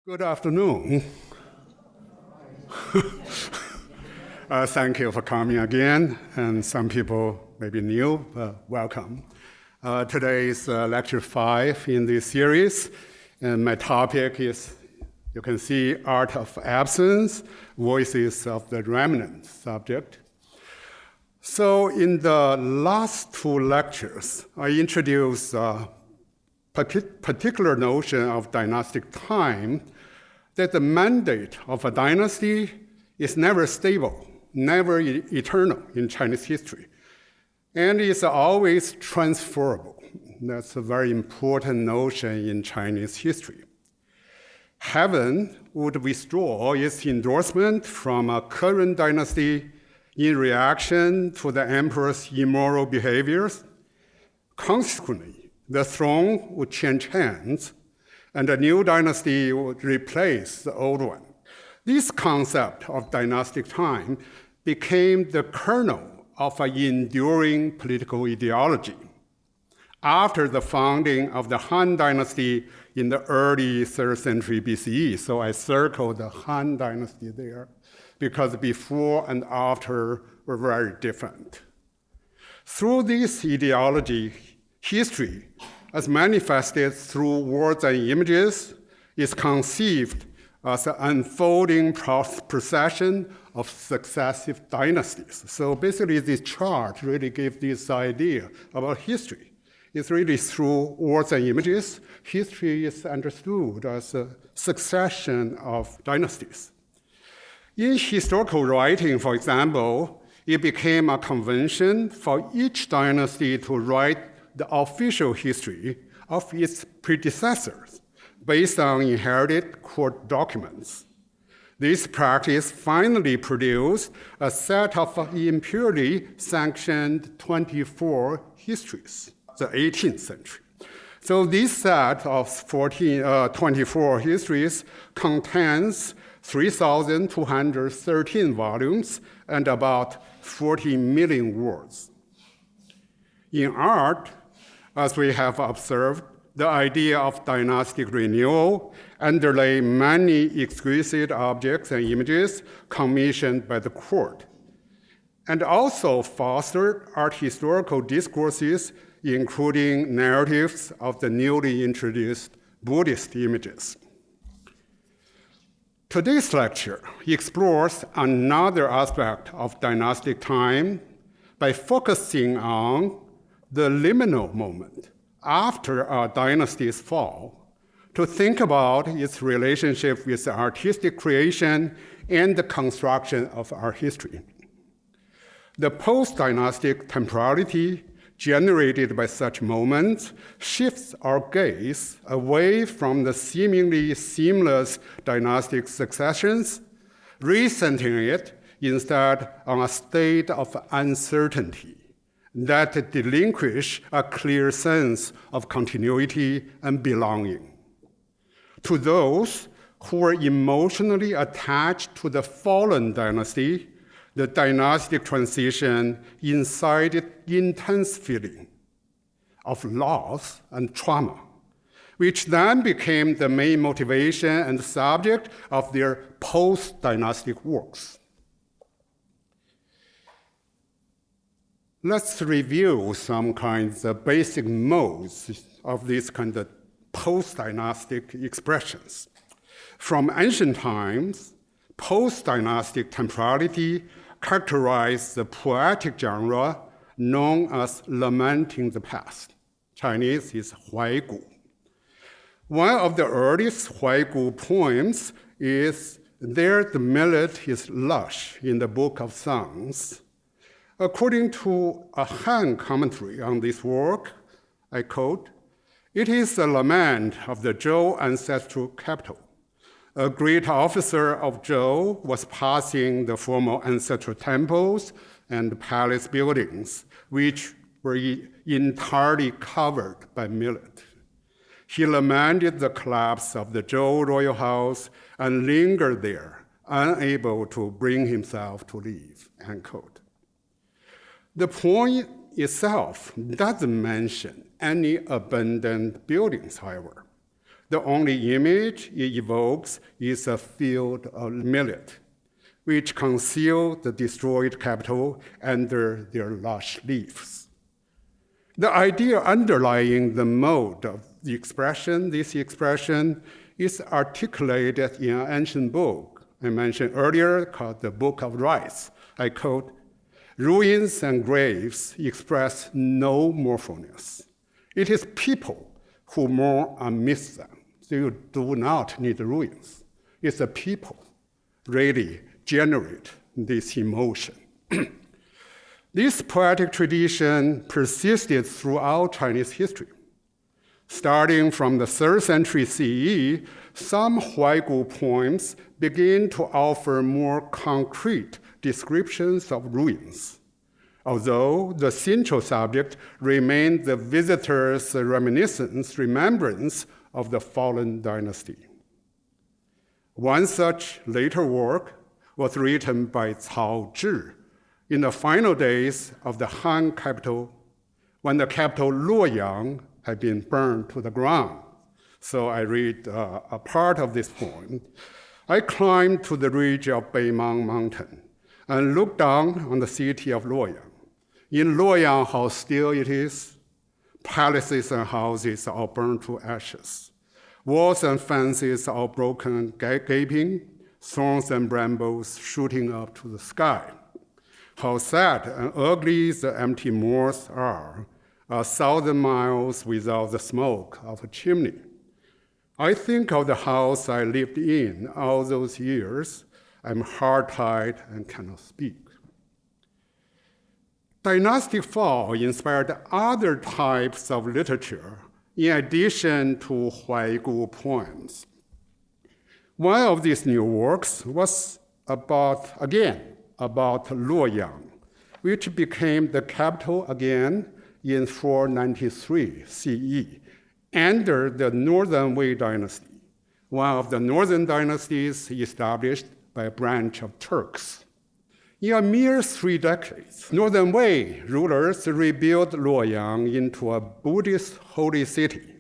Good afternoon. Thank you for coming again, and some people may be new, welcome. Today is lecture 5 in this series, and my topic is, you can see, Art of Absence, Voices of the Remnant subject. So in the last 2 lectures, I introduced a particular notion of dynastic time, that the mandate of a dynasty is never stable, never eternal in Chinese history, and is always transferable. That's a very important notion in Chinese history. Heaven would withdraw its endorsement from a current dynasty in reaction to the emperor's immoral behaviors. Consequently, the throne would change hands, and a new dynasty would replace the old one. This concept of dynastic time became the kernel of an enduring political ideology. After the founding of the Han Dynasty in the early 3rd century BCE, so I circled the Han Dynasty there, because before and after were very different. Through this ideology, history, as manifested through words and images, is conceived as an unfolding procession of successive dynasties. So basically, this chart really gives this idea about history. It's really through words and images. History is understood as a succession of dynasties. In historical writing, for example, it became a convention for each dynasty to write the official history of its predecessors based on inherited court documents. This practice finally produced a set of imperially sanctioned 24 histories, the 18th century. So this set of 24 histories contains 3,213 volumes and about 40 million words. In art, as we have observed, the idea of dynastic renewal underlay many exquisite objects and images commissioned by the court, and also fostered art historical discourses, including narratives of the newly introduced Buddhist images. Today's lecture explores another aspect of dynastic time by focusing on the liminal moment after a dynasty's fall, to think about its relationship with artistic creation and the construction of art history. The post-dynastic temporality generated by such moments shifts our gaze away from the seemingly seamless dynastic successions, recentering it instead on a state of uncertainty that relinquish a clear sense of continuity and belonging. To those who were emotionally attached to the fallen dynasty, the dynastic transition incited intense feeling of loss and trauma, which then became the main motivation and subject of their post-dynastic works. Let's review some kinds of basic modes of these kind of post-dynastic expressions. From ancient times, post-dynastic temporality characterized the poetic genre known as lamenting the past. Chinese is Huaigu. One of the earliest Huaigu poems is "There the millet is lush" in the Book of Songs. According to a Han commentary on this work, I quote, "It is a lament of the Zhou ancestral capital. A great officer of Zhou was passing the former ancestral temples and palace buildings, which were entirely covered by millet. He lamented the collapse of the Zhou royal house and lingered there, unable to bring himself to leave," end quote. The poem itself doesn't mention any abandoned buildings, however. The only image it evokes is a field of millet, which conceal the destroyed capital under their lush leaves. The idea underlying the mode of this expression, is articulated in an ancient book I mentioned earlier called the Book of Rites. I quote, "Ruins and graves express no mournfulness. It is people who mourn amidst them. So you do not need ruins. It's the people really generate this emotion." This poetic tradition persisted throughout Chinese history. Starting from the 3rd century CE, some Huaigu poems begin to offer more concrete descriptions of ruins, although the central subject remained the visitor's remembrance of the fallen dynasty. One such later work was written by Cao Zhi in the final days of the Han capital, when the capital Luoyang had been burned to the ground. So I read a part of this poem. "I climbed to the ridge of Beimang Mountain and looked down on the city of Luoyang. In Luoyang, how still it is. Palaces and houses all burned to ashes. Walls and fences all broken and gaping, thorns and brambles shooting up to the sky. How sad and ugly the empty moors are, 1,000 miles without the smoke of a chimney. I think of the house I lived in all those years. I'm hard-tied and cannot speak." Dynastic fall inspired other types of literature in addition to Huaigu poems. One of these new works was about Luoyang, which became the capital again in 493 CE, under the Northern Wei dynasty, one of the northern dynasties established by a branch of Turks. In a mere 3 decades, Northern Wei rulers rebuilt Luoyang into a Buddhist holy city,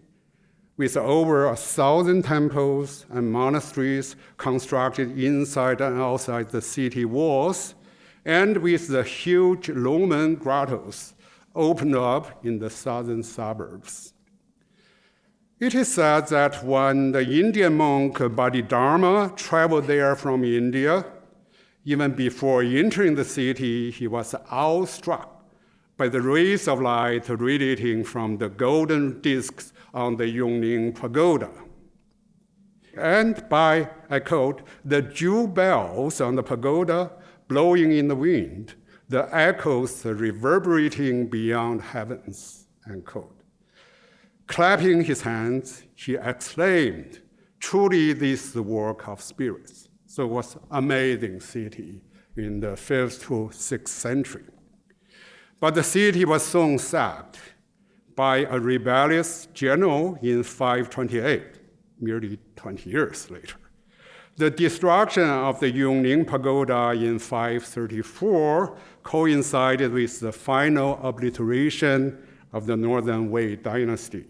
with over 1,000 temples and monasteries constructed inside and outside the city walls, and with the huge Longmen grottos opened up in the southern suburbs. It is said that when the Indian monk Bodhidharma traveled there from India, even before entering the city, he was awestruck by the rays of light radiating from the golden discs on the Yongning Pagoda, and by, I quote, "the jewel bells on the pagoda blowing in the wind, the echoes reverberating beyond heavens," end quote. Clapping his hands, he exclaimed, "Truly this is the work of spirits." So it was an amazing city in the 5th to 6th century. But the city was soon sacked by a rebellious general in 528, merely 20 years later. The destruction of the Yongning Pagoda in 534 coincided with the final obliteration of the Northern Wei dynasty.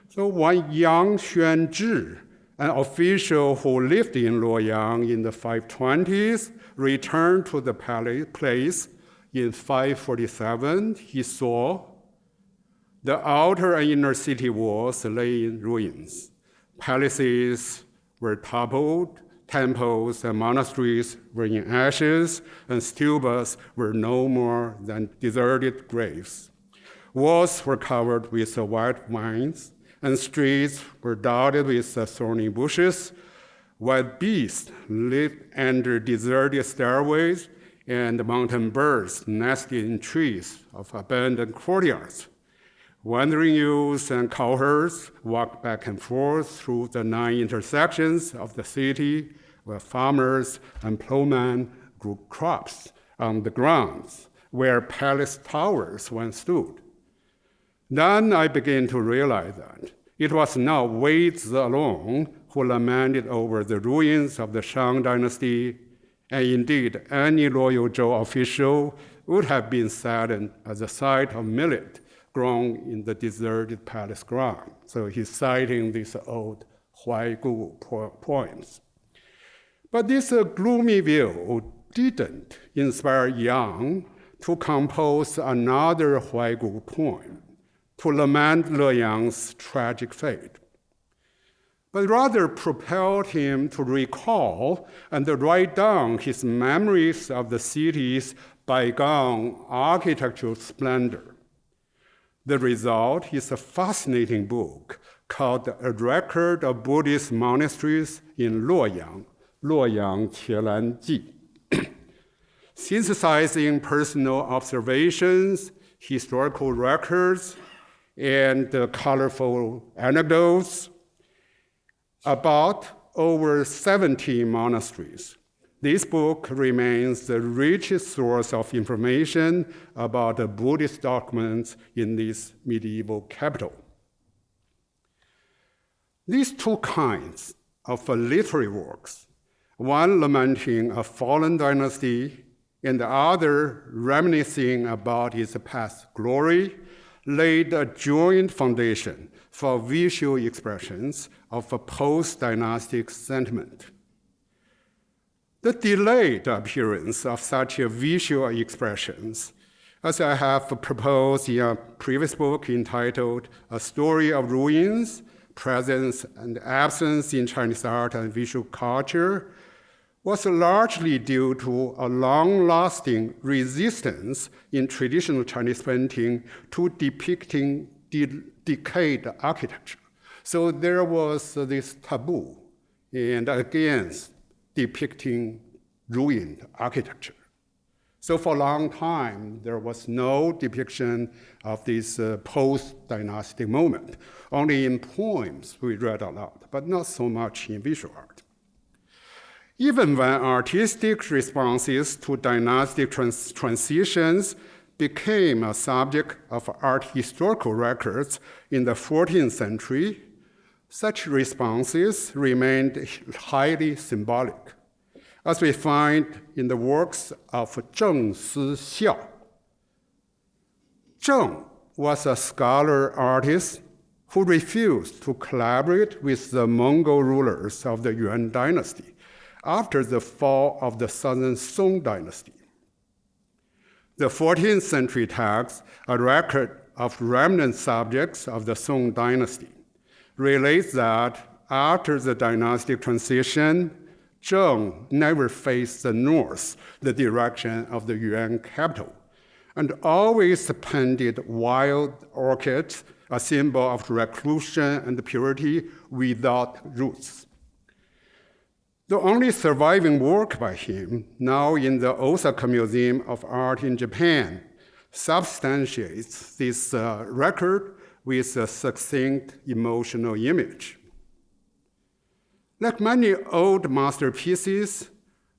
So one Yang Xuanzhi, an official who lived in Luoyang in the 520s, returned to the place in 547. He saw the outer and inner city walls lay in ruins. Palaces were toppled, temples and monasteries were in ashes, and stupas were no more than deserted graves. Walls were covered with white vines, and streets were dotted with thorny bushes. Wild beasts lived under deserted stairways, and mountain birds nested in trees of abandoned courtyards. Wandering youths and cowherds walked back and forth through the 9 intersections of the city, where farmers and plowmen grew crops on the grounds where palace towers once stood. Then I began to realize that it was not Wei Zi alone who lamented over the ruins of the Shang dynasty, and indeed any loyal Zhou official would have been saddened at the sight of millet grown in the deserted palace ground. So he's citing these old Huaigu poems. But this gloomy view didn't inspire Yang to compose another Huaigu poem to lament Le Yang's tragic fate, but rather propelled him to recall and write down his memories of the city's bygone architectural splendor. The result is a fascinating book called A Record of Buddhist Monasteries in Luoyang, Luoyang Qielan Ji, synthesizing personal observations, historical records, and colorful anecdotes about over 70 monasteries. This book remains the richest source of information about the Buddhist documents in this medieval capital. These two kinds of literary works, one lamenting a fallen dynasty and the other reminiscing about its past glory, laid a joint foundation for visual expressions of a post-dynastic sentiment. The delayed appearance of such visual expressions, as I have proposed in a previous book entitled A Story of Ruins, Presence and Absence in Chinese Art and Visual Culture, was largely due to a long-lasting resistance in traditional Chinese painting to depicting decayed architecture. So there was this taboo and against depicting ruined architecture. So for a long time, there was no depiction of this post-dynastic moment. Only in poems we read aloud, but not so much in visual art. Even when artistic responses to dynastic transitions became a subject of art historical records in the 14th century, such responses remained highly symbolic, as we find in the works of Zheng Sixiao. Zheng was a scholar artist who refused to collaborate with the Mongol rulers of the Yuan dynasty after the fall of the Southern Song dynasty. The 14th century text, a record of remnant subjects of the Song dynasty, relates that after the dynastic transition, Zheng never faced the north, the direction of the Yuan capital, and always painted wild orchids, a symbol of reclusion and purity without roots. The only surviving work by him, now in the Osaka Museum of Art in Japan, substantiates this record with a succinct emotional image. Like many old masterpieces,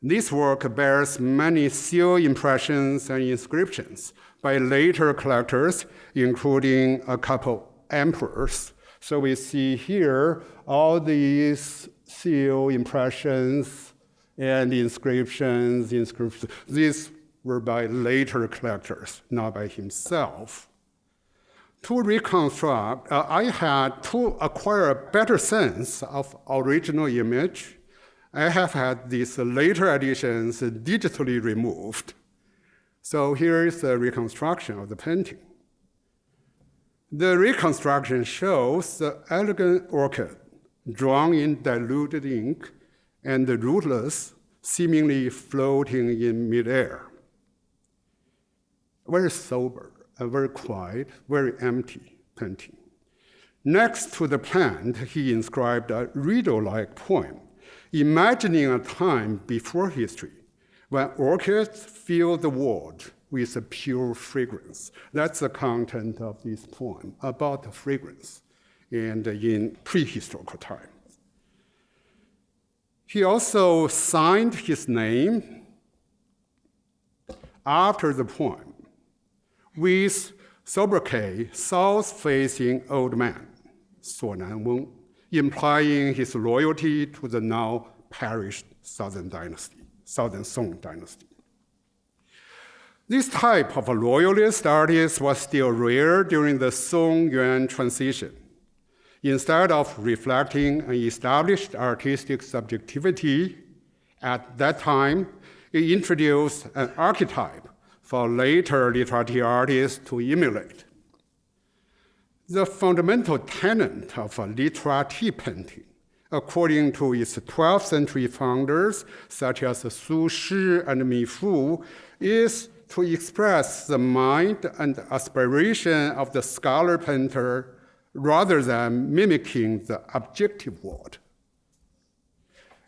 this work bears many seal impressions and inscriptions by later collectors, including a couple emperors. So we see here all these seal impressions and inscriptions. These were by later collectors, not by himself. To reconstruct, I had to acquire a better sense of original image. I have had these later editions digitally removed. So here is a reconstruction of the painting. The reconstruction shows the elegant orchid drawn in diluted ink and the rootless, seemingly floating in midair. Very sober, very quiet, very empty painting. Next to the plant, he inscribed a riddle-like poem, imagining a time before history when orchids filled the world with a pure fragrance. That's the content of this poem, about the fragrance, and in prehistorical times. He also signed his name after the poem with sobriquet, south-facing old man, Suo Nan Weng, implying his loyalty to the now perished Southern Song dynasty. This type of loyalist artist was still rare during the Song-Yuan transition. Instead of reflecting an established artistic subjectivity at that time, it introduced an archetype for later literary artists to emulate. The fundamental tenet of literati painting, according to its 12th century founders, such as Su Shi and Mi Fu, is to express the mind and aspiration of the scholar painter rather than mimicking the objective world.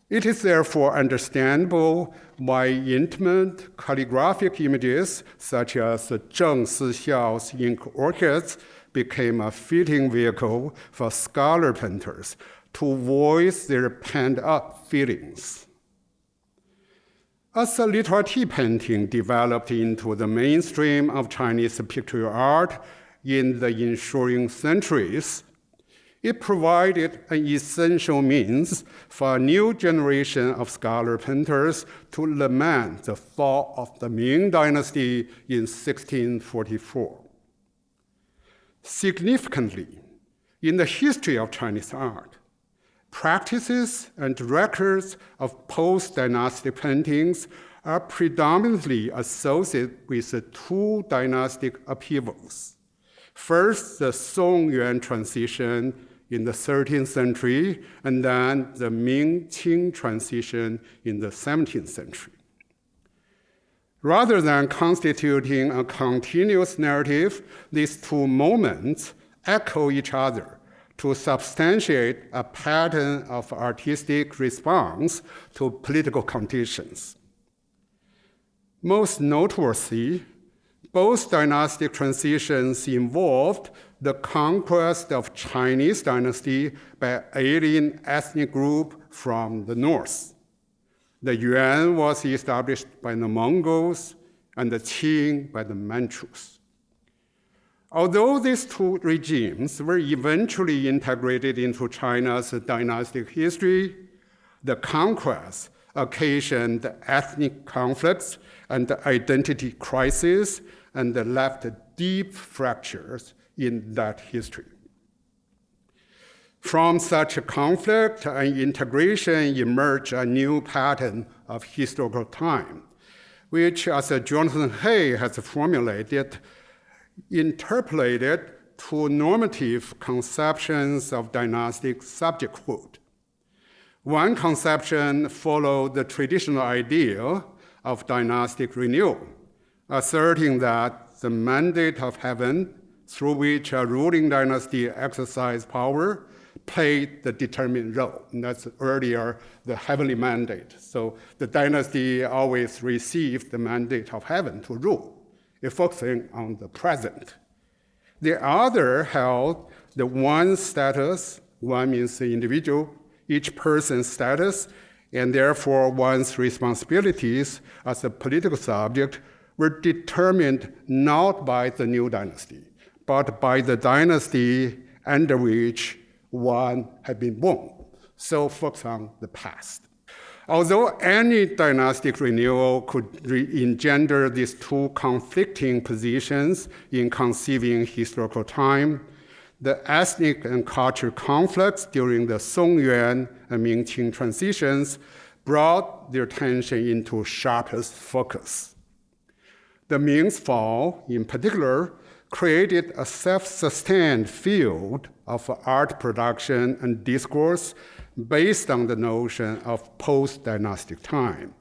It is therefore understandable why intimate calligraphic images such as Zheng Sixiao's ink orchids became a fitting vehicle for scholar painters to voice their pent-up feelings. As literati painting developed into the mainstream of Chinese pictorial art in the ensuing centuries, it provided an essential means for a new generation of scholar painters to lament the fall of the Ming Dynasty in 1644. Significantly, in the history of Chinese art, practices and records of post-dynastic paintings are predominantly associated with two dynastic upheavals. First, the Song-Yuan transition in the 13th century, and then the Ming-Qing transition in the 17th century. Rather than constituting a continuous narrative, these two moments echo each other to substantiate a pattern of artistic response to political conditions. Most noteworthy, both dynastic transitions involved the conquest of Chinese dynasty by alien ethnic group from the north. The Yuan was established by the Mongols and the Qing by the Manchus. Although these two regimes were eventually integrated into China's dynastic history, the conquest occasioned ethnic conflicts and identity crises and left deep fractures in that history. From such a conflict and integration emerged a new pattern of historical time, which, as Jonathan Hay has formulated, interpolated to normative conceptions of dynastic subjecthood. One conception followed the traditional idea of dynastic renewal, asserting that the mandate of heaven, through which a ruling dynasty exercised power, played the determined role. And that's earlier the heavenly mandate. So the dynasty always received the mandate of heaven to rule, focusing on the present. The other held the one status, one means the individual, each person's status, and therefore one's responsibilities as a political subject were determined not by the new dynasty, but by the dynasty under which one had been born. So focus on the past. Although any dynastic renewal could engender these two conflicting positions in conceiving historical time, the ethnic and cultural conflicts during the Song-Yuan and Ming-Qing transitions brought their tension into sharpest focus. The Ming's fall, in particular, created a self-sustained field of art production and discourse based on the notion of post-dynastic time,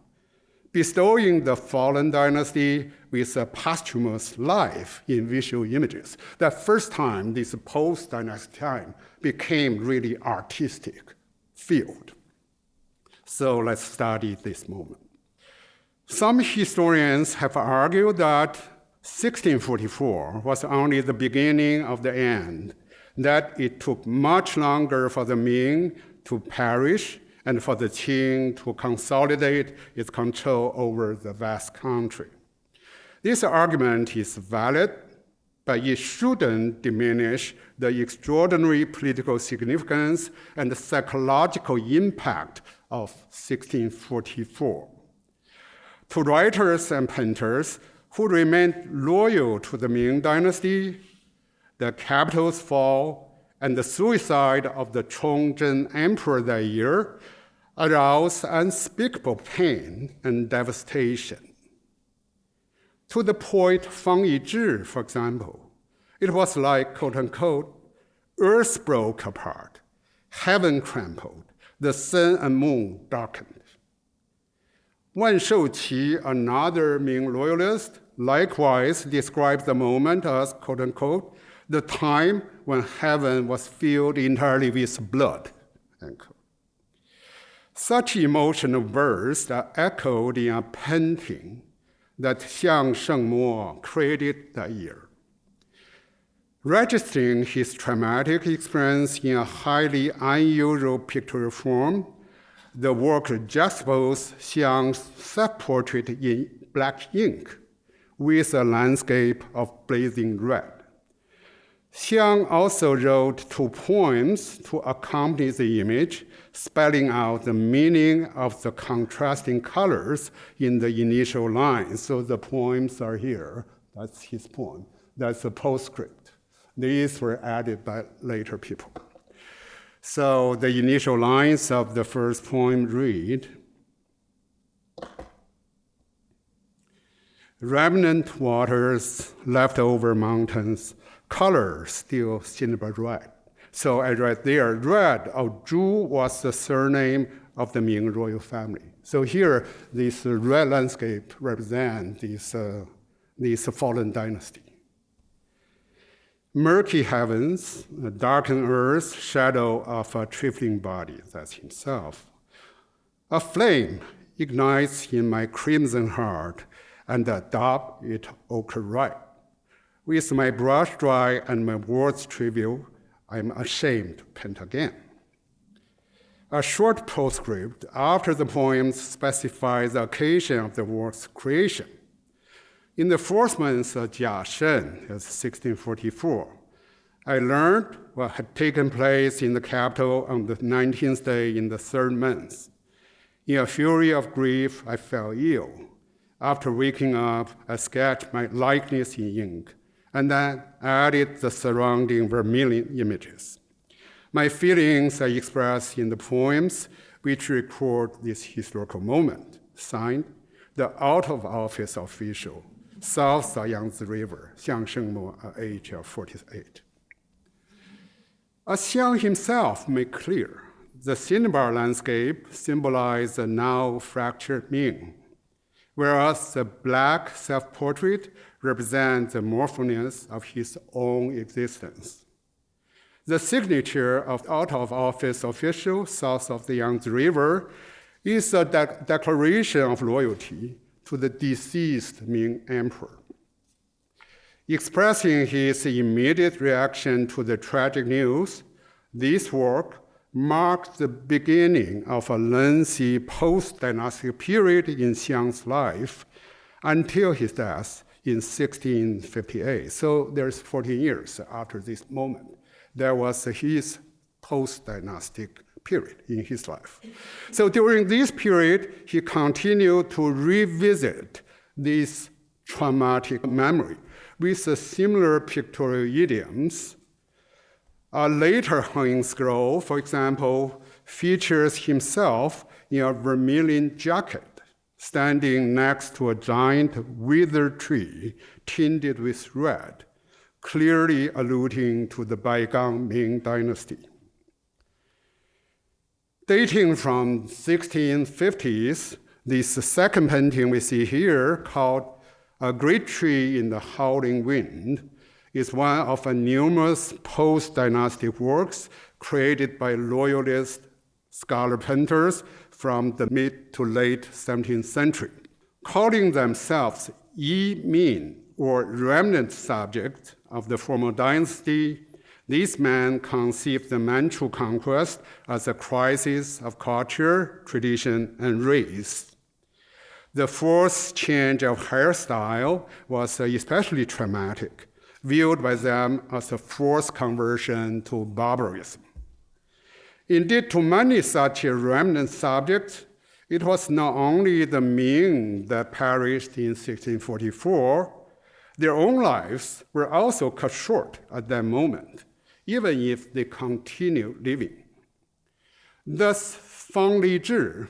bestowing the fallen dynasty with a posthumous life in visual images. The first time this post-dynastic time became really artistic field. So let's study this moment. Some historians have argued that 1644 was only the beginning of the end, that it took much longer for the Ming to perish and for the Qing to consolidate its control over the vast country. This argument is valid, but it shouldn't diminish the extraordinary political significance and the psychological impact of 1644. To writers and painters who remained loyal to the Ming Dynasty, the capital's fall, and the suicide of the Chongzhen Emperor that year aroused unspeakable pain and devastation. To the poet Fang Yizhi, for example, it was like, quote unquote, earth broke apart, heaven crumbled, the sun and moon darkened. Wan Shouqi, another Ming loyalist, likewise describes the moment as, quote unquote, the time when heaven was filled entirely with blood, unquote. Such emotional bursts are echoed in a painting that Xiang Shengmo created that year. Registering his traumatic experience in a highly unusual pictorial form, the work juxtaposes Xiang's self-portrait in black ink with a landscape of blazing red. Xiang also wrote 2 poems to accompany the image, spelling out the meaning of the contrasting colors in the initial lines. So the poems are here. That's his poem. That's a postscript. These were added by later people. So the initial lines of the first poem read, remnant waters, leftover mountains, color still cinnabar red. So I read there, red of Zhu was the surname of the Ming royal family. So here, this red landscape represents this fallen dynasty. Murky heavens, darkened earth, shadow of a trifling body, that's himself. A flame ignites in my crimson heart, and adopt it ochre red. With my brush dry and my words trivial, I'm ashamed to paint again. A short postscript after the poem specifies the occasion of the work's creation. In the 4th month of Jia Shen, 1644, I learned what had taken place in the capital on the 19th day in the 3rd month. In a fury of grief, I fell ill. After waking up, I sketched my likeness in ink, and then added the surrounding vermilion images. My feelings are expressed in the poems which record this historical moment, signed, the out-of-office official, south of Yangtze River, Xiang Shengmo, at the age of 48. As Xiang himself made clear, the cinnabar landscape symbolized the now fractured Ming, whereas the black self-portrait represents the morphousness of his own existence. The signature of out-of-office official south of the Yangtze River is a declaration of loyalty to the deceased Ming emperor. Expressing his immediate reaction to the tragic news, this work marked the beginning of a lengthy post-dynastic period in Xiang's life until his death in 1658. So there's 14 years after this moment. There was his post-dynastic period in his life. So during this period, he continued to revisit this traumatic memory with similar pictorial idioms. A later hanging scroll, for example, features himself in a vermilion jacket, standing next to a giant withered tree tinted with red, clearly alluding to the bygone Ming dynasty. Dating from 1650s, this second painting we see here, called A Great Tree in the Howling Wind, is one of a numerous post-dynastic works created by loyalist scholar painters from the mid to late 17th century. Calling themselves Yi Min, or remnant subject of the former dynasty, these men conceived the Manchu conquest as a crisis of culture, tradition, and race. The forced change of hairstyle was especially traumatic, viewed by them as a forced conversion to barbarism. Indeed, to many such remnant subjects, It was not only the Ming that perished in 1644, their own lives were also cut short at that moment, even if they continued living. Thus, Fang Lizhi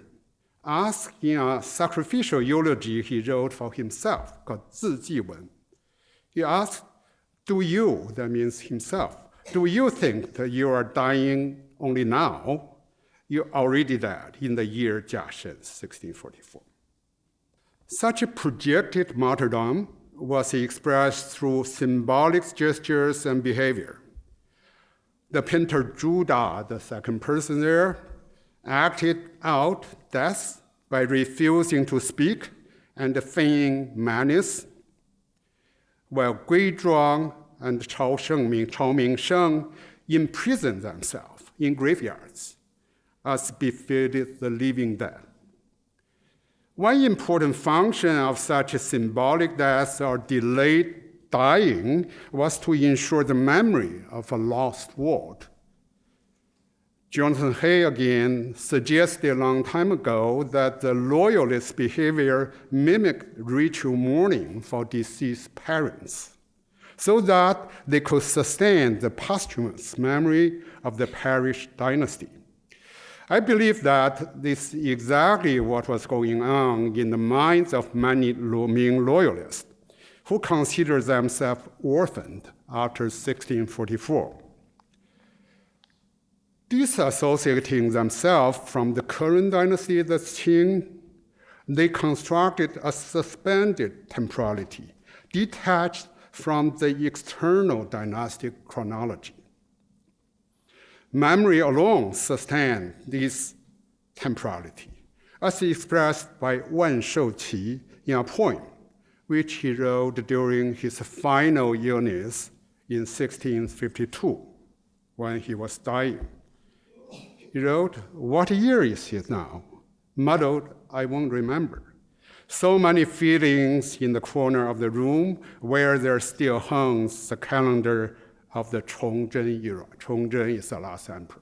asked in a sacrificial eulogy he wrote for himself, called 自祭文. He asked, do you, that means himself, do you think that you are dying only now? You already died in the year Jiashen, 1644. Such a projected martyrdom was expressed through symbolic gestures and behavior. The painter Zhu Da, the second person there, acted out death by refusing to speak and feigning madness, while Gui Zhuang and Chao Mingsheng imprisoned themselves in graveyards, as befitted the living dead. One important function of such a symbolic death or delayed dying was to ensure the memory of a lost world. Jonathan Hay again suggested a long time ago that the loyalist behavior mimicked ritual mourning for deceased parents, so that they could sustain the posthumous memory of the perished dynasty. I believe that this is exactly what was going on in the minds of many Ming loyalists who consider themselves orphaned after 1644. Disassociating themselves from the current dynasty, the Qing, they constructed a suspended temporality, detached from the external dynastic chronology. Memory alone sustained this temporality, as expressed by Wan Shouqi in a poem which he wrote during his final illness in 1652, when he was dying. He wrote, "What year is it now? Muddled, I won't remember. So many feelings in the corner of the room where there still hangs the calendar of the Chongzhen era." Chongzhen is the last emperor.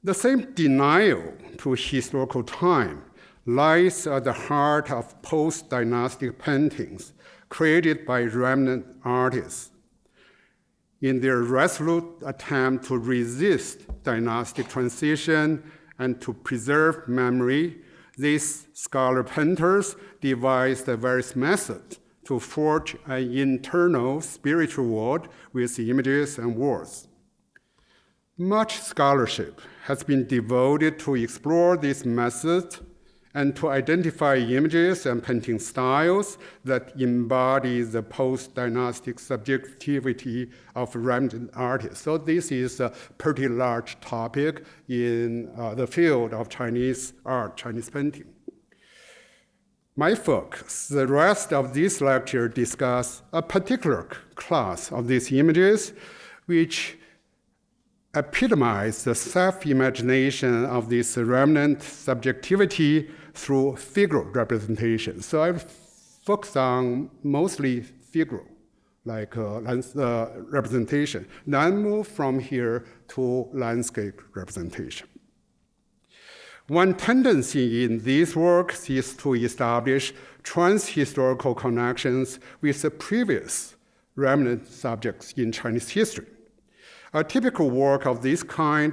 The same denial to historical time lies at the heart of post-dynastic paintings created by remnant artists. In their resolute attempt to resist dynastic transition and to preserve memory, these scholar painters devised various methods to forge an internal spiritual world with images and words. Much scholarship has been devoted to explore these methods and to identify images and painting styles that embody the post-dynastic subjectivity of remnant artists. So this is a pretty large topic in the field of Chinese art, Chinese painting. My focus, the rest of this lecture, discuss a particular class of these images which epitomize the self-imagination of this remnant subjectivity through figural representation. So I focus on mostly figural, like representation, then move from here to landscape representation. One tendency in these works is to establish trans-historical connections with the previous remnant subjects in Chinese history. A typical work of this kind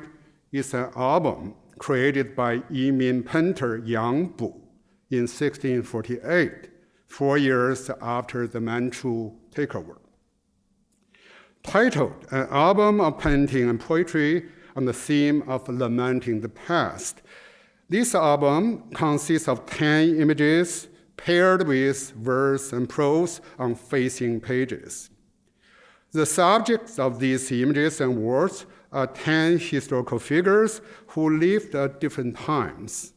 is an album created by Yimin painter Yang Bu in 1648, 4 years after the Manchu takeover. Titled An Album of Painting and Poetry on the Theme of Lamenting the Past, this album consists of 10 images paired with verse and prose on facing pages. The subjects of these images and words are 10 historical figures who lived at different times.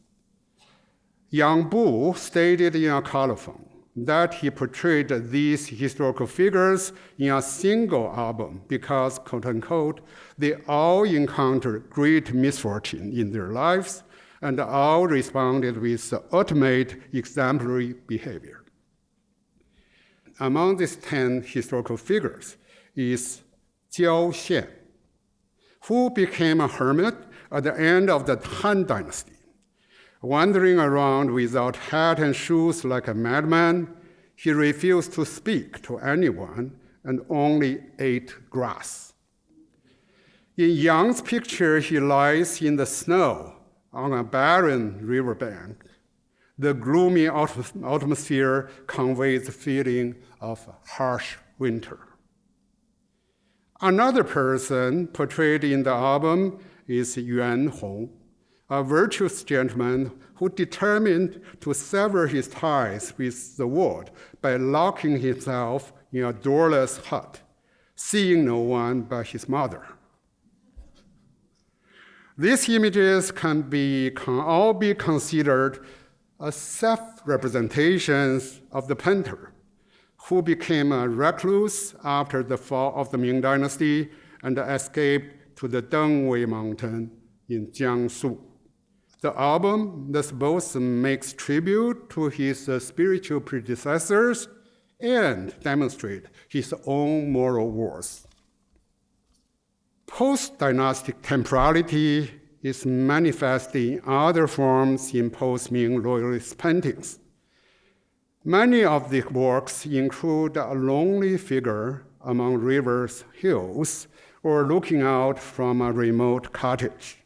Yang Bu stated in a colophon that he portrayed these historical figures in a single album because, quote unquote, they all encountered great misfortune in their lives and all responded with ultimate exemplary behavior. Among these 10 historical figures is Jiao Xian, who became a hermit at the end of the Han Dynasty. Wandering around without hat and shoes like a madman, he refused to speak to anyone and only ate grass. In Yang's picture, he lies in the snow on a barren riverbank. The gloomy atmosphere conveys the feeling of harsh winter. Another person portrayed in the album is Yuan Hong, a virtuous gentleman who determined to sever his ties with the world by locking himself in a doorless hut, seeing no one but his mother. These images can all be considered as self-representations of the painter, who became a recluse after the fall of the Ming Dynasty and escaped to the Dengwei Mountain in Jiangsu. The album thus both makes tribute to his spiritual predecessors and demonstrates his own moral worth. Post-dynastic temporality is manifest in other forms in post-Ming Royalist paintings. Many of the works include a lonely figure among rivers, hills, or looking out from a remote cottage.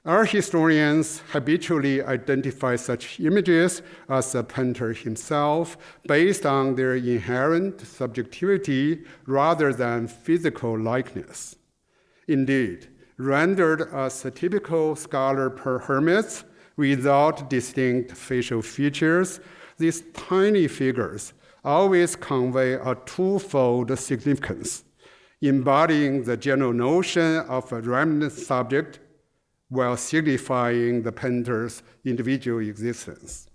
Art historians habitually identify such images as the painter himself based on their inherent subjectivity rather than physical likeness. Indeed, rendered as typical scholar hermits without distinct facial features, these tiny figures always convey a twofold significance, embodying the general notion of a remnant subject while signifying the painter's individual existence.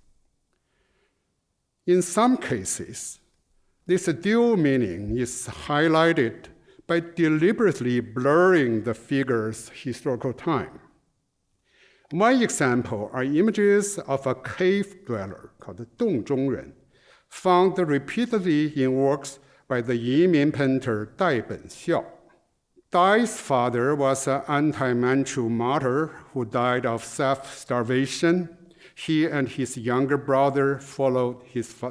In some cases, this dual meaning is highlighted by deliberately blurring the figure's historical time. One example are images of a cave dweller called Dongzhongren, found repeatedly in works by the Yimin painter Dai Benxiao. Dai's father was an anti-Manchu martyr who died of self-starvation. He and his younger brother followed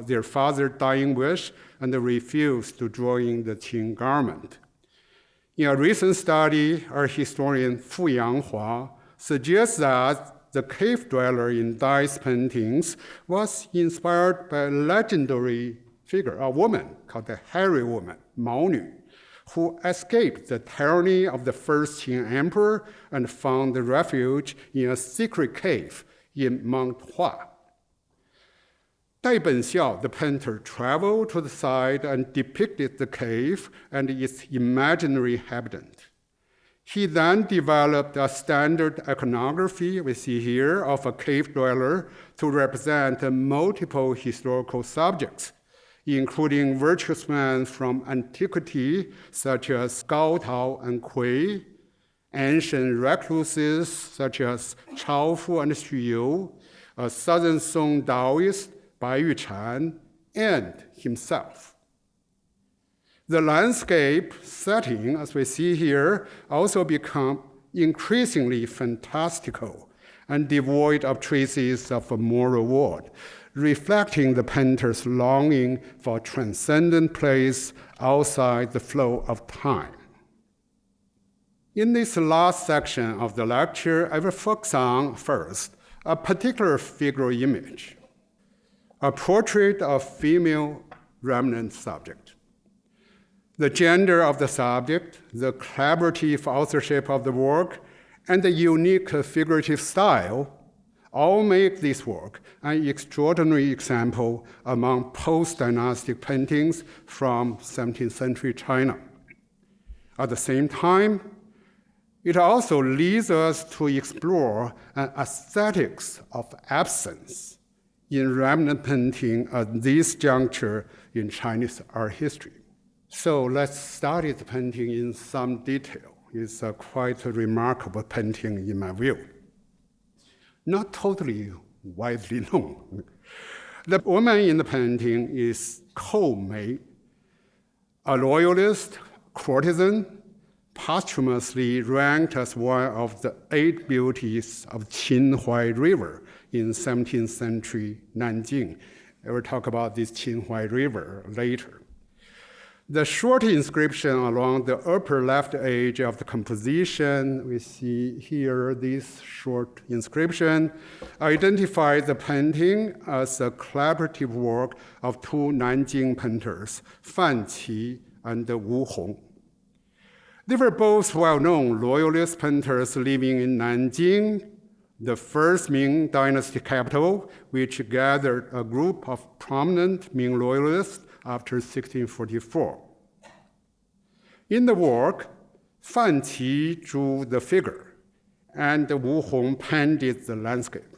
their father's dying wish and refused to join the Qing government. In a recent study, art historian Fu Yanghua suggests that the cave dweller in Dai's paintings was inspired by a legendary figure, a woman called the Hairy Woman, Mao Nu, who escaped the tyranny of the first Qing emperor and found refuge in a secret cave in Mount Hua. Dai Benxiao, the painter, traveled to the site and depicted the cave and its imaginary inhabitant. He then developed a standard iconography we see here of a cave dweller to represent multiple historical subjects, including virtuous men from antiquity, such as Gao Tao and Kui, ancient recluses, such as Chao Fu and Xu Yu, a Southern Song Taoist, Bai Yuchan, and himself. The landscape setting, as we see here, also become increasingly fantastical and devoid of traces of a moral world, reflecting the painter's longing for a transcendent place outside the flow of time. In this last section of the lecture, I will focus on, first, a particular figure image, a portrait of female remnant subject. The gender of the subject, the collaborative authorship of the work, and the unique figurative style all make this work an extraordinary example among post-dynastic paintings from 17th century China. At the same time, it also leads us to explore an aesthetics of absence in remnant painting at this juncture in Chinese art history. So let's study the painting in some detail. It's a quite remarkable painting in my view. Not totally widely known. The woman in the painting is Kou Mei, a royalist courtesan, posthumously ranked as one of the 8 beauties of Qinhuai River in 17th century Nanjing. I will talk about this Qinhuai River later. The short inscription along the upper left edge of the composition, we see here this short inscription, identifies the painting as a collaborative work of two Nanjing painters, Fan Qi and Wu Hong. They were both well-known loyalist painters living in Nanjing, the first Ming Dynasty capital, which gathered a group of prominent Ming loyalists after 1644. In the work, Fan Qi drew the figure, and Wu Hong painted the landscape.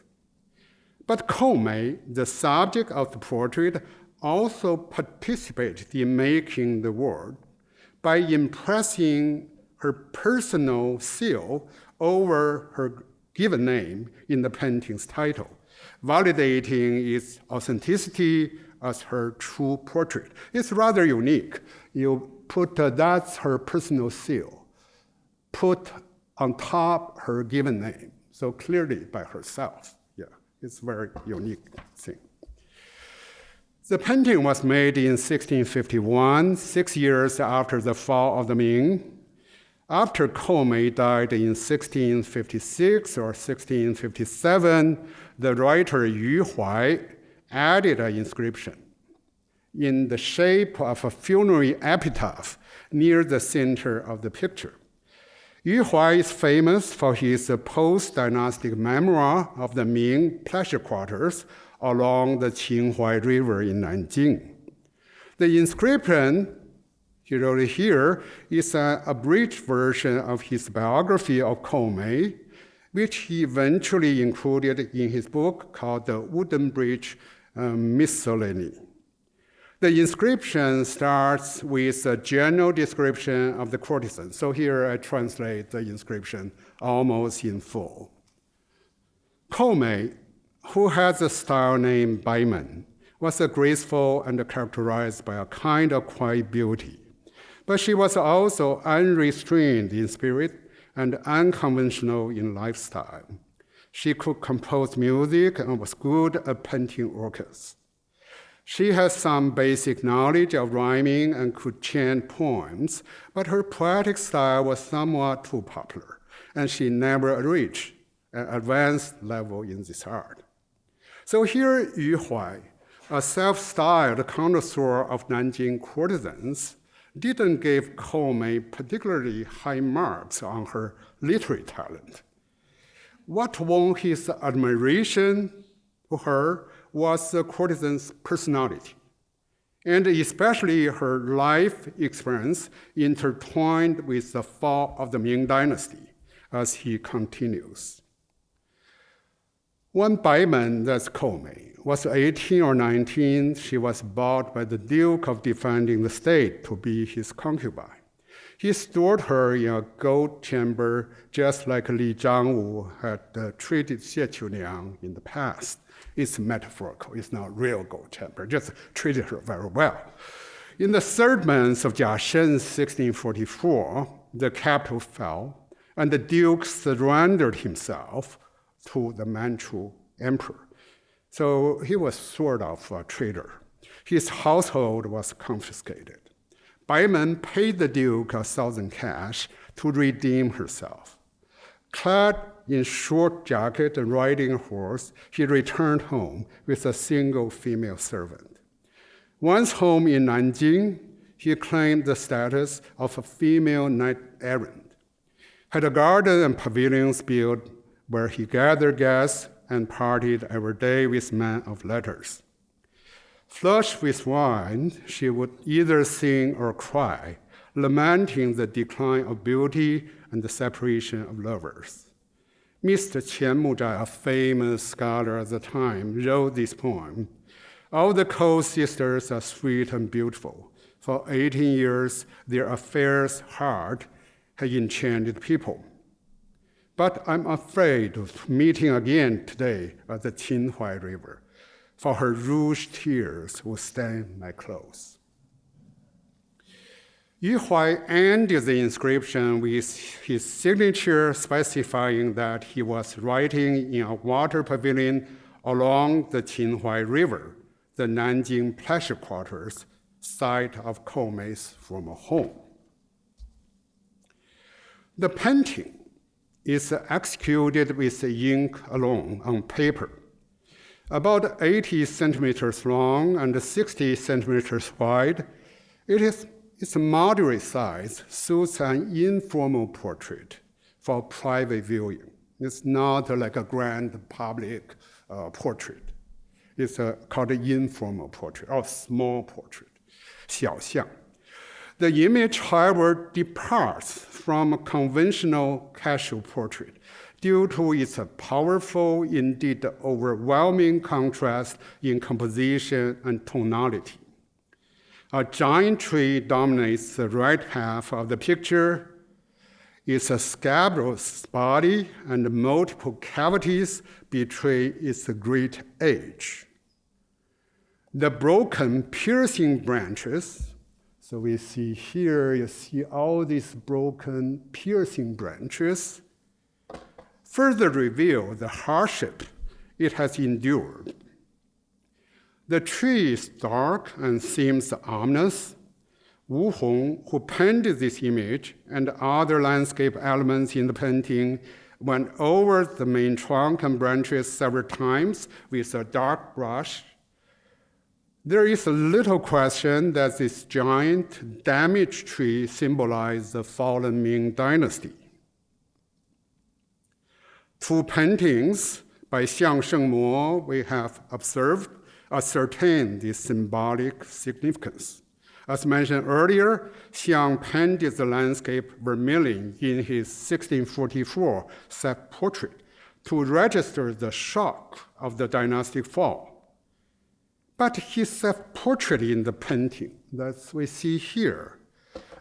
But Kou Mei, the subject of the portrait, also participated in making the work by impressing her personal seal over her given name in the painting's title, validating its authenticity as her true portrait. It's rather unique. You put that's her personal seal, put on top her given name, so clearly by herself. Yeah, it's a very unique thing. The painting was made in 1651, 6 years after the fall of the Ming. After Kou Mei died in 1656 or 1657, the writer Yu Huai added an inscription in the shape of a funerary epitaph near the center of the picture. Yu Huai is famous for his post-dynastic memoir of the Ming pleasure quarters along the Qinhuai River in Nanjing. The inscription he wrote here is an abridged version of his biography of Kou Mei, which he eventually included in his book called The Wooden Bridge Miscellany. The inscription starts with a general description of the courtesan. So here I translate the inscription almost in full. Kou Mei, who has a style named Baimen, was graceful and characterized by a kind of quiet beauty. But she was also unrestrained in spirit and unconventional in lifestyle. She could compose music and was good at painting orchids. She has some basic knowledge of rhyming and could chant poems, but her poetic style was somewhat too popular, and she never reached an advanced level in this art. So here Yu Huai, a self-styled connoisseur of Nanjing courtesans, didn't give Kou Mei particularly high marks on her literary talent. What won his admiration for her was the courtesan's personality, and especially her life experience intertwined with the fall of the Ming Dynasty, as he continues. When Baimen, that's Kou Mei, was 18 or 19, she was bought by the Duke of Defending the State to be his concubine. He stored her in a gold chamber, just like Li Zhangwu had treated Xie Qiuliang in the past. It's metaphorical, it's not real gold chamber, just treated her very well. In the third month of Jiashen, 1644, the capital fell, and the Duke surrendered himself to the Manchu emperor. So he was sort of a traitor. His household was confiscated. Baimen paid the Duke 1,000 cash to redeem herself. Clad in short jacket and riding a horse, he returned home with a single female servant. Once home in Nanjing, he claimed the status of a female knight-errant, had a garden and pavilions built where he gathered guests and partied every day with men of letters. Flushed with wine, she would either sing or cry, lamenting the decline of beauty and the separation of lovers. Mr. Qian Muzhai, a famous scholar at the time, wrote this poem. All the Kou sisters are sweet and beautiful. For 18 years, their affairs hard had enchanted people. But I'm afraid of meeting again today at the Qinhuai River, for her rouge tears will stain my clothes. Yu Huai ended the inscription with his signature specifying that he was writing in a water pavilion along the Qinhuai River, the Nanjing Pleasure Quarters, site of Koumei's former home. The painting is executed with ink alone on paper, about 80 centimeters long and 60 centimeters wide. It's a moderate size, suits an informal portrait for private viewing. It's not like a grand public portrait. It's called an informal portrait or small portrait, 小像. The image, however, departs from a conventional casual portrait due to its powerful, indeed overwhelming contrast in composition and tonality. A giant tree dominates the right half of the picture. Its scabrous body and multiple cavities betray its great age. The broken, piercing branches, so we see here, you see all these broken, piercing branches, further reveal the hardship it has endured. The tree is dark and seems ominous. Wu Hong, who painted this image and other landscape elements in the painting, went over the main trunk and branches several times with a dark brush. There is little question that this giant, damaged tree symbolizes the fallen Ming Dynasty. Two paintings by Xiang Shengmo we have observed ascertain this symbolic significance. As mentioned earlier, Xiang painted the landscape vermilion in his 1644 self-portrait to register the shock of the dynastic fall. But his self-portrait in the painting that we see here,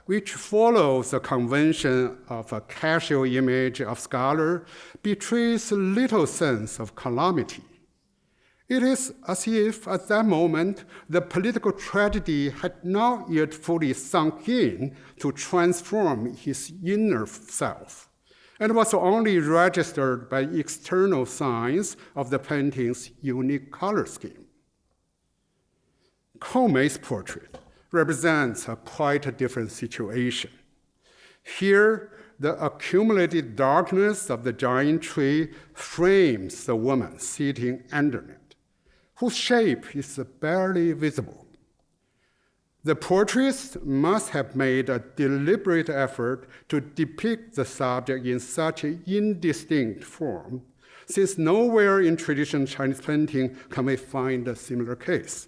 which follows the convention of a casual image of scholar, betrays little sense of calamity. It is as if at that moment the political tragedy had not yet fully sunk in to transform his inner self, and was only registered by external signs of the painting's unique color scheme. Koumei's portrait represents a quite different situation. Here, the accumulated darkness of the giant tree frames the woman sitting under it, whose shape is barely visible. The portraitist must have made a deliberate effort to depict the subject in such an indistinct form, since nowhere in traditional Chinese painting can we find a similar case.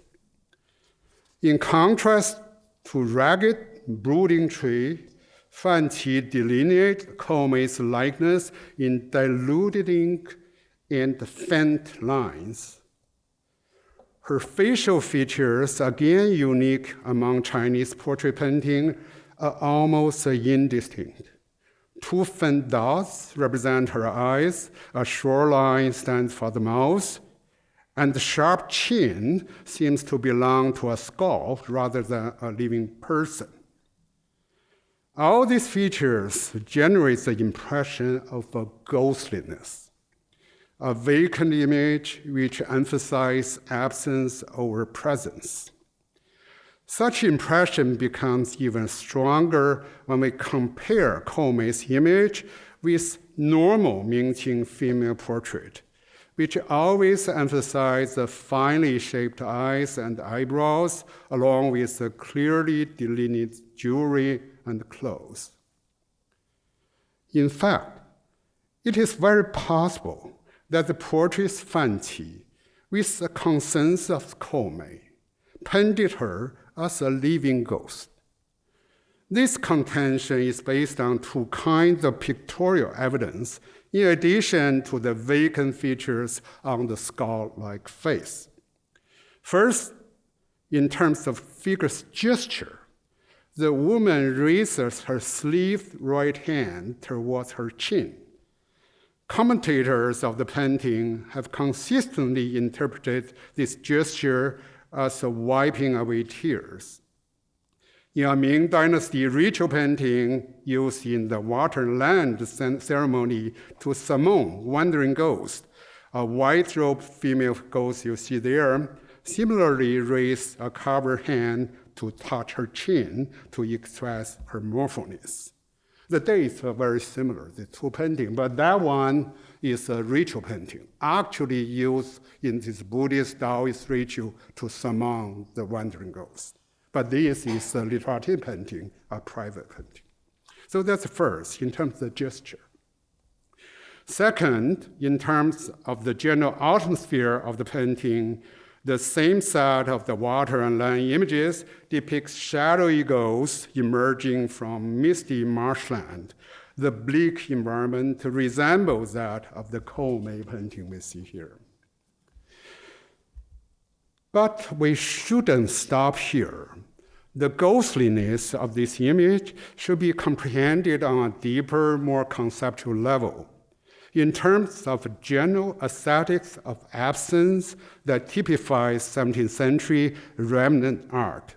In contrast to ragged, brooding tree, Fan Qi delineates Koumei's likeness in diluted ink and faint lines. Her facial features, again unique among Chinese portrait painting, are almost indistinct. Two faint dots represent her eyes, a shoreline stands for the mouth, and the sharp chin seems to belong to a skull rather than a living person. All these features generate the impression of a ghostliness, a vacant image which emphasizes absence over presence. Such impression becomes even stronger when we compare Koumei's image with normal Mingqing female portrait, which always emphasize the finely shaped eyes and eyebrows, along with the clearly delineated jewelry and clothes. In fact, it is very possible that the portraitist Fan Qi, with the consent of Koumei, painted her as a living ghost. This contention is based on two kinds of pictorial evidence, in addition to the vacant features on the skull-like face. First, in terms of figure's gesture, the woman raises her sleeved right hand towards her chin. Commentators of the painting have consistently interpreted this gesture as a wiping away tears. In a Ming Dynasty ritual painting used in the water and land ceremony to summon wandering ghosts, A white-robed female ghost you see there similarly raised a covered hand to touch her chin to express her mournfulness. The dates are very similar, the two paintings, but that one is a ritual painting, actually used in this Buddhist Taoist ritual to summon the wandering ghost. But this is a literati painting, a private painting. So that's first, in terms of the gesture. Second, in terms of the general atmosphere of the painting, the same set of the water and land images depicts shadowy ghosts emerging from misty marshland. The bleak environment resembles that of the Koumei painting we see here. But we shouldn't stop here. The ghostliness of this image should be comprehended on a deeper, more conceptual level. In terms of general aesthetics of absence that typifies 17th century remnant art.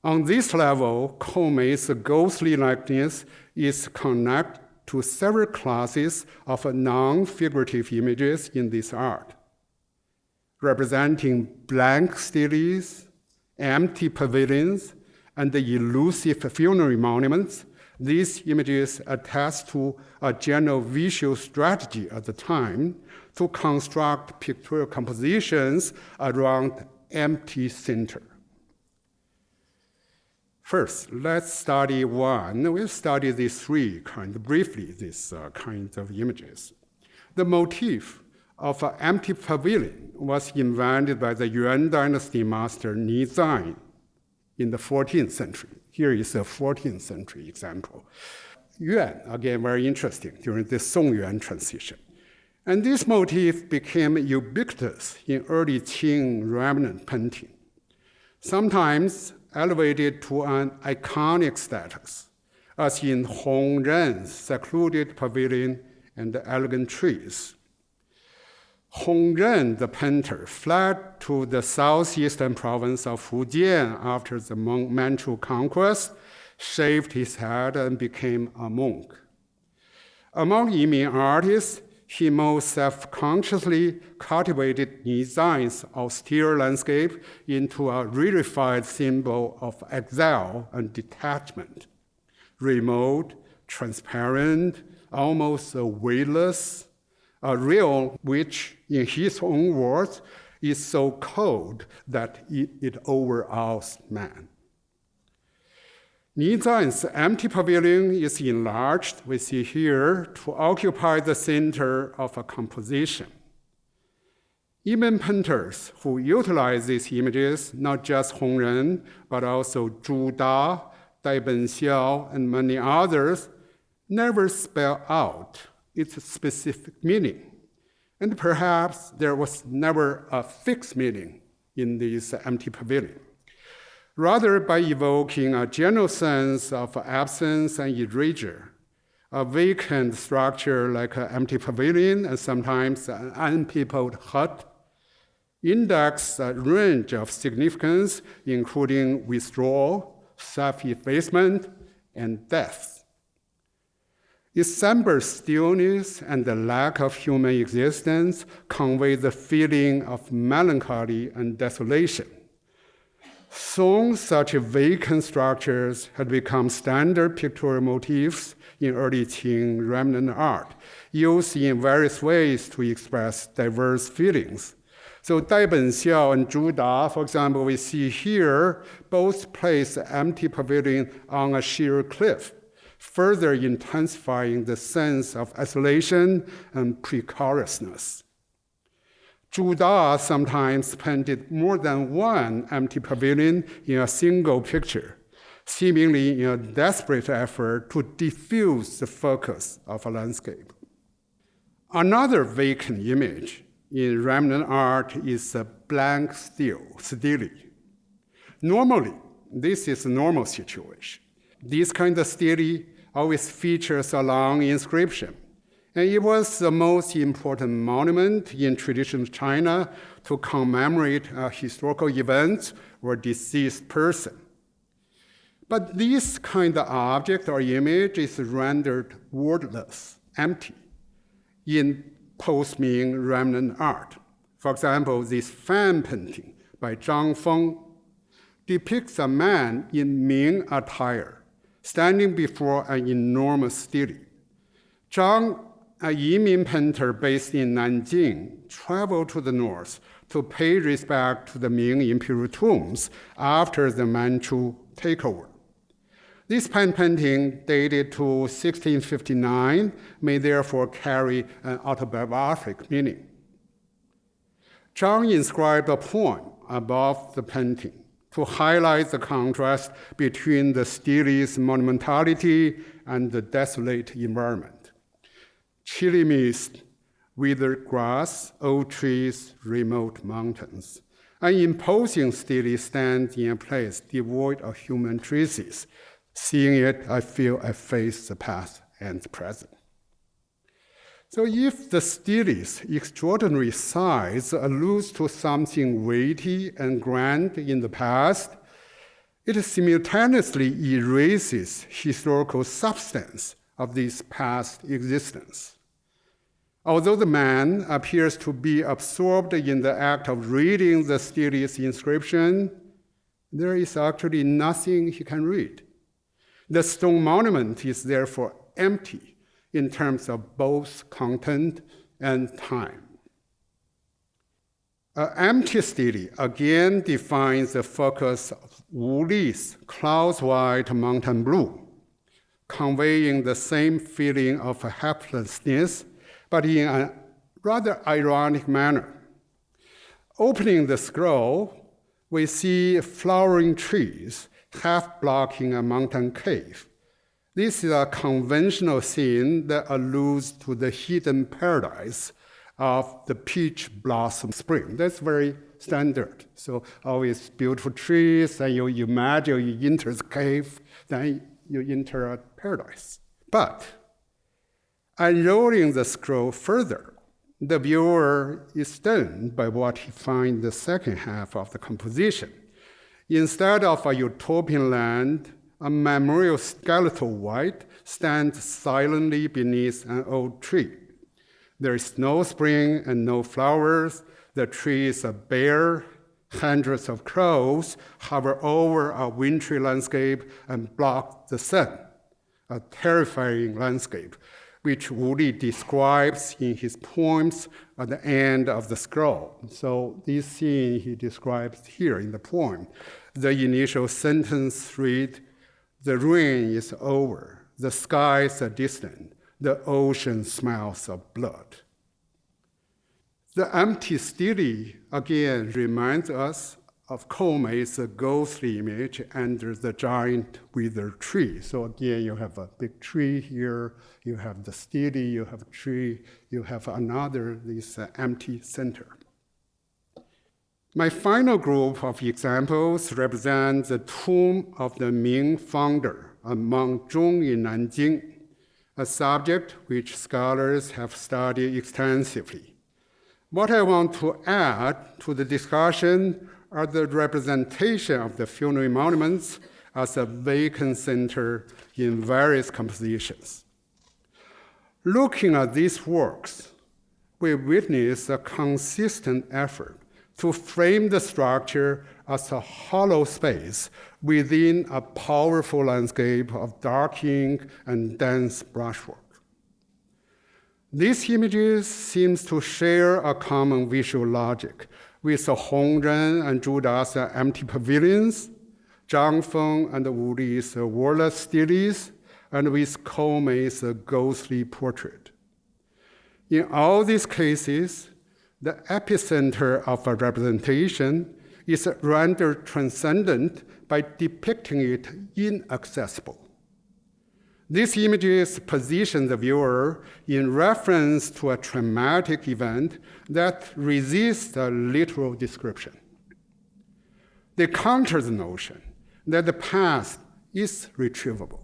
On this level, Koumei's ghostly likeness is connected to several classes of non-figurative images in this art, representing blank steles, empty pavilions, and the elusive funerary monuments. These images attest to a general visual strategy at the time to construct pictorial compositions around empty center. First, let's study one. We'll study these three briefly, these kinds of images. The motif of an empty pavilion was invented by the Yuan dynasty master Ni Zan in the 14th century. Here is a 14th century example. Yuan, again, very interesting during the Song-Yuan transition. And this motif became ubiquitous in early Qing remnant painting, sometimes elevated to an iconic status, as in Hong Ren's secluded pavilion and the elegant trees. Hong Ren, the painter, fled to the southeastern province of Fujian after the Manchu conquest, shaved his head, and became a monk. Among Yimin artists, he most self-consciously cultivated Ni Zan's austere landscape into a rarefied symbol of exile and detachment, remote, transparent, almost weightless, a realm which, in his own words, is so cold that it overawes man. Ni Zan's empty pavilion is enlarged, we see here, to occupy the center of a composition. Even painters who utilize these images, not just Hong Ren, but also Zhu Da, Dai Benxiao, and many others, never spell out its specific meaning. And perhaps there was never a fixed meaning in this empty pavilion. Rather, by evoking a general sense of absence and erasure, a vacant structure like an empty pavilion and sometimes an unpeopled hut, index a range of significance, including withdrawal, self-effacement, and death. Its somber stillness and the lack of human existence convey the feeling of melancholy and desolation. Soon, such vacant structures had become standard pictorial motifs in early Qing remnant art, used in various ways to express diverse feelings. So Dai Benxiao and Zhu Da, for example, we see here, both place the empty pavilion on a sheer cliff, further intensifying the sense of isolation and precariousness. Zhu Da sometimes painted more than one empty pavilion in a single picture, seemingly in a desperate effort to diffuse the focus of a landscape. Another vacant image in remnant art is a blank stele. Normally, this is a normal situation. This kind of stele always features a long inscription, and it was the most important monument in traditional China to commemorate a historical event or deceased person. But this kind of object or image is rendered wordless, empty, in post-Ming remnant art. For example, this fan painting by Zhang Feng depicts a man in Ming attire standing before an enormous stele. Zhang, a Yiming painter based in Nanjing, traveled to the north to pay respect to the Ming imperial tombs after the Manchu takeover. This pan painting, dated to 1659, may therefore carry an autobiographic meaning. Zhang inscribed a poem above the painting to highlight the contrast between the stele's monumentality and the desolate environment. Chilly mist, withered grass, old trees, remote mountains. An imposing stele stands in a place devoid of human traces. Seeing it, I feel I face the past and the present. So if the stele's extraordinary size alludes to something weighty and grand in the past, it simultaneously erases historical substance of this past existence. Although the man appears to be absorbed in the act of reading the stele's inscription, there is actually nothing he can read. The stone monument is therefore empty in terms of both content and time. An empty stele again defines the focus of Wu Li's clouds white mountain blue, conveying the same feeling of helplessness, but in a rather ironic manner. Opening the scroll, we see flowering trees half blocking a mountain cave. This is a conventional scene that alludes to the hidden paradise of the peach blossom spring. That's very standard. So always beautiful trees, and you imagine you enter the cave, then you enter a paradise. But unrolling the scroll further, the viewer is stunned by what he finds in the second half of the composition. Instead of a utopian land, a memorial skeletal white stands silently beneath an old tree. There is no spring and no flowers. The trees are bare. Hundreds of crows hover over a wintry landscape and block the sun, a terrifying landscape, which Wu Li describes in his poems at the end of the scroll. So this scene he describes here in the poem. The initial sentence reads, "The rain is over, the skies are distant, the ocean smells of blood." The empty stele again reminds us of Koumei's ghostly image under the giant withered tree. So again, you have a big tree here, you have the stele, you have a tree, you have this empty center. My final group of examples represent the tomb of the Ming founder, Meng Zhong in Nanjing, a subject which scholars have studied extensively. What I want to add to the discussion are the representation of the funerary monuments as a vacant center in various compositions. Looking at these works, we witness a consistent effort to frame the structure as a hollow space within a powerful landscape of dark ink and dense brushwork. These images seem to share a common visual logic with Hongren and Zhu Da's empty pavilions, Zhang Feng and Wu Li's wordless steles, and with Koumei's ghostly portrait. In all these cases, the epicenter of a representation is rendered transcendent by depicting it inaccessible. These images position the viewer in reference to a traumatic event that resists a literal description. They counter the notion that the past is retrievable.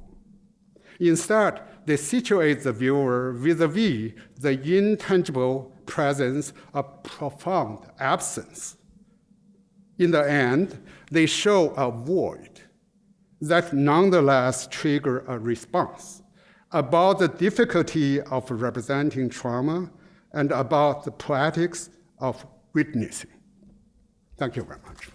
Instead, they situate the viewer vis-a-vis the intangible presence of profound absence. In the end, they show a void that nonetheless trigger a response about the difficulty of representing trauma and about the poetics of witnessing. Thank you very much.